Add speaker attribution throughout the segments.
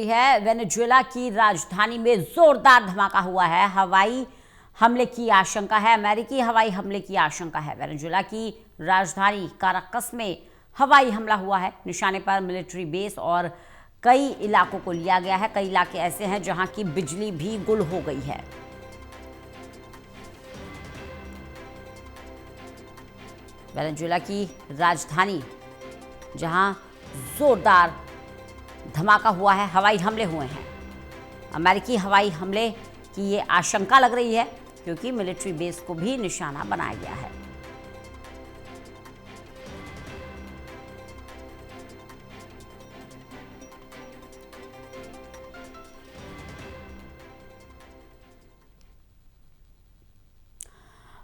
Speaker 1: है। वेनेजुएला की राजधानी में जोरदार धमाका हुआ है। हवाई हमले की आशंका है। अमेरिकी हवाई हमले की आशंका है। वेनेजुएला की राजधानी काराकस में हवाई हमला हुआ है। निशाने पर मिलिट्री बेस और कई इलाकों को लिया गया है। कई इलाके ऐसे हैं जहां की बिजली भी गुल हो गई है। वेनेजुएला की राजधानी जहां जोरदार धमाका हुआ है, हवाई हमले हुए हैं। अमेरिकी हवाई हमले की ये आशंका लग रही है क्योंकि मिलिट्री बेस को भी निशाना बनाया गया है।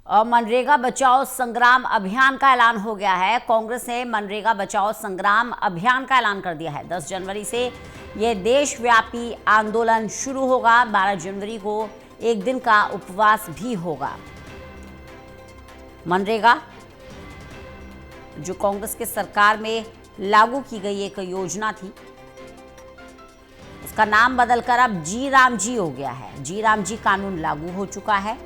Speaker 1: और मनरेगा बचाओ संग्राम अभियान का ऐलान हो गया है। कांग्रेस ने मनरेगा बचाओ संग्राम अभियान का ऐलान कर दिया है। 10 जनवरी से यह देशव्यापी आंदोलन शुरू होगा। 12 जनवरी को एक दिन का उपवास भी होगा। मनरेगा जो कांग्रेस के सरकार में लागू की गई एक योजना थी, उसका नाम बदलकर अब जी राम जी हो गया है। जी राम जी कानून लागू हो चुका है।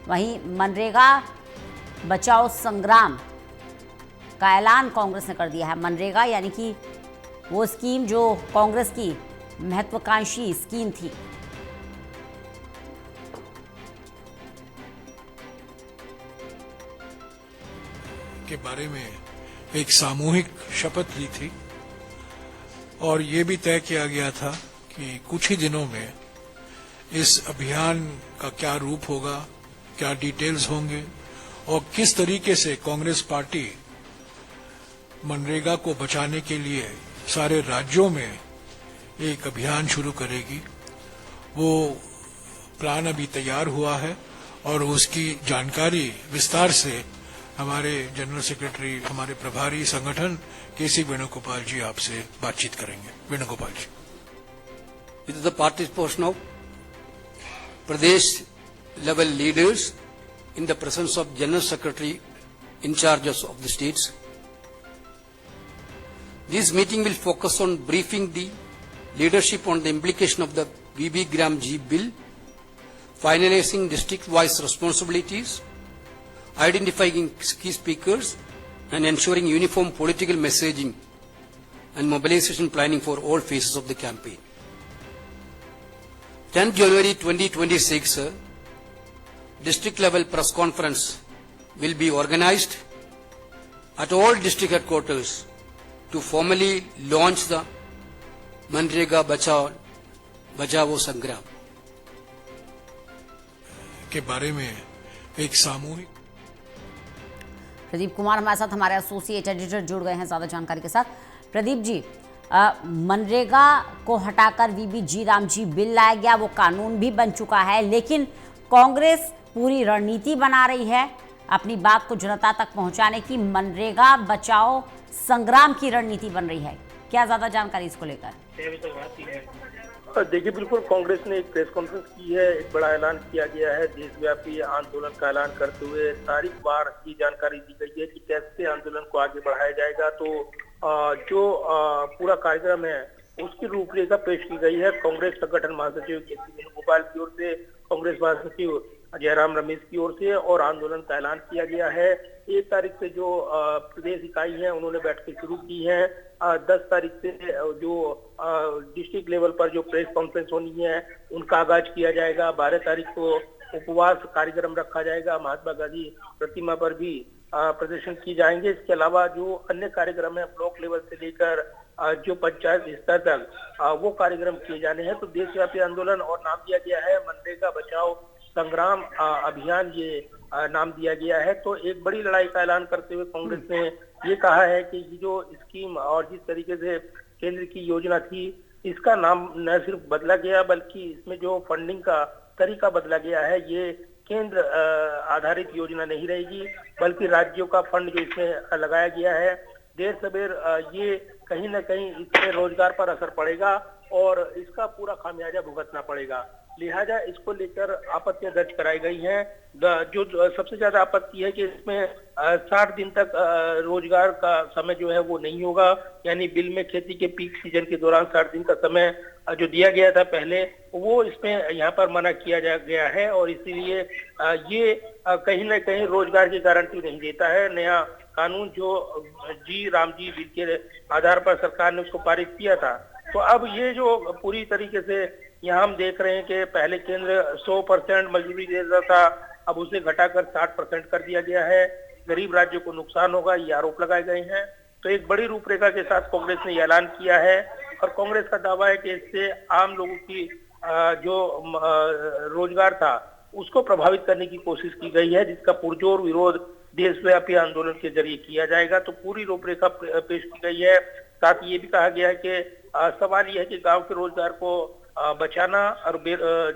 Speaker 1: वहीं मनरेगा बचाओ संग्राम का ऐलान कांग्रेस ने कर दिया है। मनरेगा यानी कि वो स्कीम जो कांग्रेस की महत्वाकांक्षी स्कीम थी।
Speaker 2: के बारे में एक सामूहिक शपथ ली थी और ये भी तय किया गया था कि कुछ ही दिनों में इस अभियान का क्या रूप होगा, क्या डिटेल्स होंगे और किस तरीके से कांग्रेस पार्टी मनरेगा को बचाने के लिए सारे राज्यों में एक अभियान शुरू करेगी। वो प्लान अभी तैयार हुआ है और उसकी जानकारी विस्तार से हमारे जनरल सेक्रेटरी, हमारे प्रभारी संगठन केसी वेणुगोपाल जी आपसे बातचीत करेंगे। वेणुगोपाल जी।
Speaker 3: It is the party's post now. Pradesh level leaders in the presence of General Secretary in charge of the states. This meeting will focus on briefing the leadership on the implication of the VB Gram G bill, finalizing district-wise responsibilities, identifying key speakers and ensuring uniform political messaging and mobilization planning for all phases of the campaign. 10 January 2026, district level press conference will be organized at all district headquarters to formally launch the MNREGA बचाओ संग्राम
Speaker 2: के बारे में एक सामूहिक।
Speaker 1: प्रदीप कुमार हमारे साथ, हमारे एसोसिएट एडिटर जुड़ गए हैं ज्यादा जानकारी के साथ। प्रदीप जी, मनरेगा को हटाकर वीबी जी राम जी बिल लाया गया, वो कानून भी बन चुका है, लेकिन कांग्रेस पूरी रणनीति बना रही है अपनी बात को जनता तक पहुंचाने की। मनरेगा बचाओ संग्राम की रणनीति बन रही है। क्या ज्यादा जानकारी इसको लेकर?
Speaker 4: देखिए, बिल्कुल कांग्रेस ने एक प्रेस कॉन्फ्रेंस की है। एक बड़ा ऐलान किया गया है। देशव्यापी आंदोलन का ऐलान करते हुए तारीखवार ये जानकारी दी गई है कि कैसे आंदोलन को आगे बढ़ाया जाएगा। तो जो पूरा कार्यक्रम है उसकी रूपरेखा पेश की गई है। कांग्रेस संगठन महासचिव केसी वेणुगोपाल की ओर से, कांग्रेस महासचिव जयराम रमेश की ओर से, और आंदोलन का ऐलान किया गया है। 1 तारीख से जो प्रदेश इकाई है उन्होंने बैठकें शुरू की है। 10 तारीख से जो डिस्ट्रिक्ट लेवल पर जो प्रेस कॉन्फ्रेंस होनी है उनका आगाज किया जाएगा। 12 तारीख को उपवास कार्यक्रम रखा जाएगा। महात्मा गांधी प्रतिमा पर भी प्रदर्शन किए जाएंगे। इसके अलावा जो अन्य कार्यक्रम है ब्लॉक लेवल से लेकर जो पंचायत स्तर तक वो कार्यक्रम किए जाने हैं। तो देशव्यापी आंदोलन और नाम दिया गया है मनरेगा बचाओ संग्राम अभियान, ये नाम दिया गया है। तो एक बड़ी लड़ाई का ऐलान करते हुए कांग्रेस ने ये कहा है कि ये जो स्कीम और जिस तरीके से केंद्र की योजना थी, इसका नाम न सिर्फ बदला गया बल्कि इसमें जो फंडिंग का तरीका बदला गया है। ये केंद्र आधारित योजना नहीं रहेगी बल्कि राज्यों का फंड जो इसमें लगाया गया है। देर सवेर ये कहीं न कहीं इससे रोजगार पर असर पड़ेगा और इसका पूरा खामियाजा भुगतना पड़ेगा। लिहाजा इसको लेकर आपत्तियां दर्ज कराई गई हैं। जो सबसे ज्यादा आपत्ति है कि इसमें 60 दिन तक रोजगार का समय जो है वो नहीं होगा, यानी बिल में खेती के पीक सीजन के दौरान 60 दिन का समय जो दिया गया था पहले, वो इसमें यहाँ पर मना किया गया है और इसीलिए ये कहीं ना कहीं रोजगार की गारंटी नहीं देता है। नया कानून जो राम जी बिल के आधार पर सरकार ने उसको पारित किया था, तो अब ये जो पूरी तरीके से यहाँ हम देख रहे हैं कि पहले केंद्र 100% मजदूरी देता था, अब उसे घटाकर 60% कर दिया गया है। गरीब राज्यों को नुकसान होगा, ये आरोप लगाए गए हैं। तो एक बड़ी रूपरेखा के साथ कांग्रेस ने ऐलान किया है और कांग्रेस का दावा है कि इससे आम लोगों की जो रोजगार था उसको प्रभावित करने की कोशिश की गई है, जिसका पुरजोर विरोध देशव्यापी आंदोलन के जरिए किया जाएगा। तो पूरी रूपरेखा पेश की गई है। साथ ही ये भी कहा गया है कि सवाल यह है कि गांव के रोजगार को बचाना और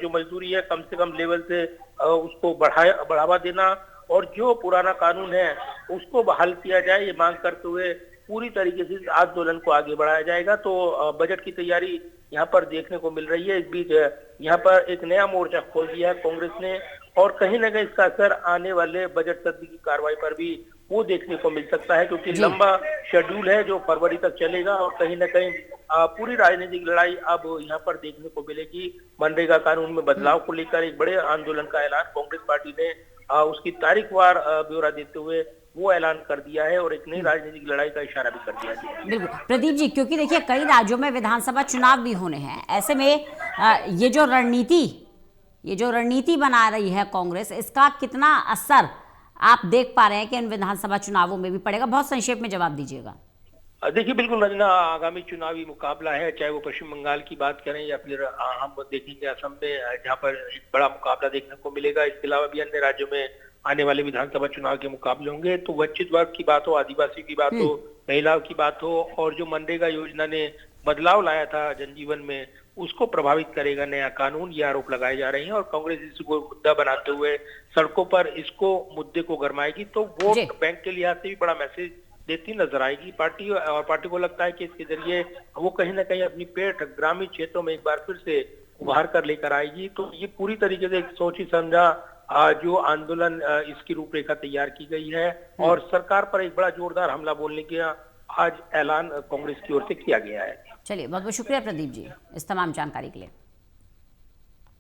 Speaker 4: जो मजदूरी है कम से कम लेवल से उसको बढ़ावा देना और जो पुराना कानून है उसको बहाल किया जाए, ये मांग करते हुए पूरी तरीके से इस आंदोलन को आगे बढ़ाया जाएगा। तो बजट की तैयारी यहाँ पर देखने को मिल रही है। इस बीच यहाँ पर एक नया मोर्चा खोल दिया है कांग्रेस ने और कहीं ना कहीं इसका असर आने वाले बजट सत्र की कार्रवाई पर भी वो देखने को मिल सकता है, क्योंकि लंबा शेड्यूल है जो फरवरी तक चलेगा और कहीं ना कहीं पूरी राजनीतिक लड़ाई अब यहाँ पर देखने को मिलेगी। मनरेगा कानून में बदलाव को लेकर एक बड़े आंदोलन का ऐलान कांग्रेस पार्टी ने उसकी तारीखवार ब्यौरा देते हुए वो ऐलान कर दिया है और एक नई राजनीतिक लड़ाई का इशारा भी कर दिया है।
Speaker 1: बिल्कुल प्रदीप जी, क्योंकि देखिए कई राज्यों में विधानसभा चुनाव भी होने हैं, ऐसे में ये जो रणनीति बना रही है कांग्रेस, इसका कितना असर आप देख पा रहे हैं कि इन विधानसभा चुनावों में भी पड़ेगा? बहुत संक्षेप में जवाब दीजिएगा।
Speaker 4: देखिए बिल्कुल रंजना, आगामी चुनावी मुकाबला है, चाहे वो पश्चिम बंगाल की बात करें या फिर हम देखेंगे असम में, जहाँ पर एक बड़ा मुकाबला देखने को मिलेगा। इसके अलावा भी अन्य राज्यों में आने वाले विधानसभा चुनाव के मुकाबले होंगे। तो वंचित वर्ग की बात हो, आदिवासी की बात हो, महिलाओं की बात हो और जो मनरेगा योजना ने बदलाव लाया था जनजीवन में, उसको प्रभावित करेगा नया कानून, ये आरोप लगाए जा रहे हैं और कांग्रेस इसको मुद्दा बनाते हुए सड़कों पर इसको मुद्दे को गरमाएगी। तो वोट बैंक के लिहाज से भी बड़ा मैसेज देती नजर आएगी पार्टी, और पार्टी को लगता है कि इसके जरिए वो कहीं ना कहीं अपनी पेठ ग्रामीण क्षेत्रों में एक बार फिर से उभार कर लेकर आएगी। तो ये पूरी तरीके से एक सोची समझा जो आंदोलन, इसकी रूपरेखा तैयार की गई है और सरकार पर एक बड़ा जोरदार हमला बोलने का आज ऐलान कांग्रेस की ओर से किया गया है।
Speaker 1: चलिए, बहुत बहुत शुक्रिया प्रदीप जी इस तमाम जानकारी के लिए।